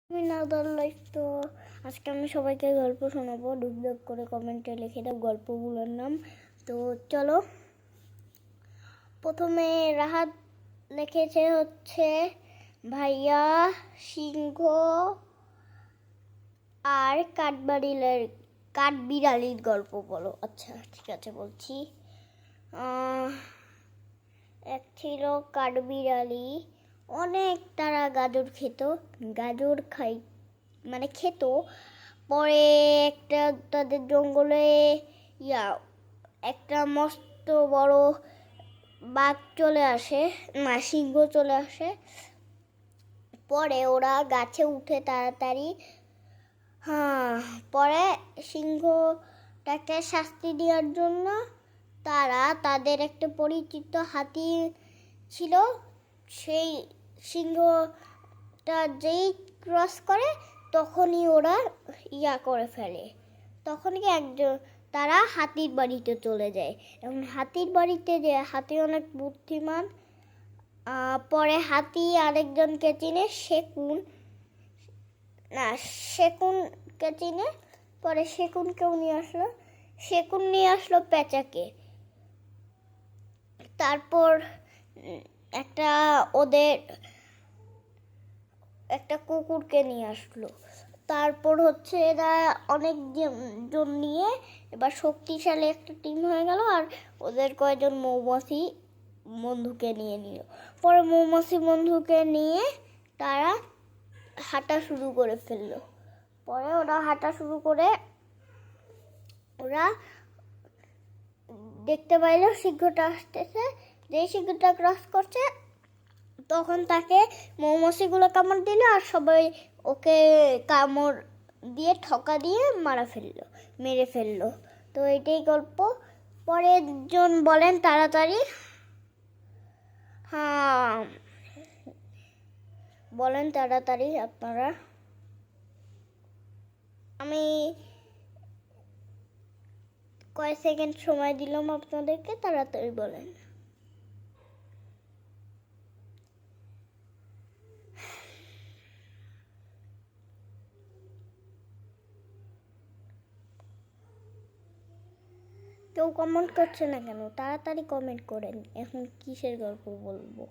আমি another life. তো আজকে আমি সবাইকে গল্প শোনাবো। ডুব করে কমেন্টে লিখে দাও গল্পগুলোর নাম। তো চলো, প্রথমে রাহাত লিখেছে হচ্ছে ভাইয়া সিংহ আর কাঠবিড়ালির গল্প বলো। আচ্ছা ঠিক আছে বলছি। এক ছিল কাঠবিড়ালি, অনেক তারা গাজর খেত। পরে একটা তাদের জঙ্গলে একটা মস্ত বড় বাঘ চলে আসে, না সিংহ চলে আসে। পরে ওরা গাছে উঠে তাড়াতাড়ি। পরে সিংহটাকে শাস্তি দেওয়ার জন্য তাদের একটা পরিচিত হাতি ছিল। সেই সিংহটা যেই ক্রস করে তখনই ওরা করে ফেলে। তখনই তারা হাতির বাড়িতে চলে যায়। এবং হাতির বাড়িতে যে হাতি অনেক বুদ্ধিমান। পরে হাতি আরেকজনকে চিনে, সেকুনকে চিনে। পরে সেকুনকেও নিয়ে আসলো পেঁচাকে। তারপর একটা কুকুরকে নিয়ে আসলো। তারপর হচ্ছে এরা অনেক জন নিয়ে এবার শক্তিশালী একটা টিম হয়ে গেল। আর ওদের কয়েকজন মৌমাছি বন্ধুকে নিয়ে নিল। পরে মৌমাছি বন্ধুকে নিয়ে তারা হাঁটা শুরু করে ফেললো। পরে ওরা দেখতে পাইল সিংহটা আসতেছে। যেই সিংহটা ক্রস করছে তখন তাকে মৌমাছিগুলো কামড় দিল, আর সবাই ওকে কামড় দিয়ে ঠকা দিয়ে মেরে ফেললো। তো এটাই গল্প। পরের জন বলেন তাড়াতাড়ি। বলেন তাড়াতাড়ি আপনারা। আমি কয়েক সেকেন্ড সময় দিলাম আপনাদেরকে, তাড়াতাড়ি বলেন। কেউ কমেন্ট করছে না কেন? তাড়াতাড়ি কমেন্ট করেন। এখন কিসের গল্প বলবো?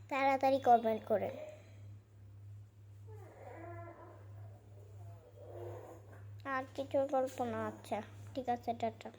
তাড়াতাড়ি কমেন্ট করেন। আর কিছু গল্প না? আচ্ছা ঠিক আছে, টাটা।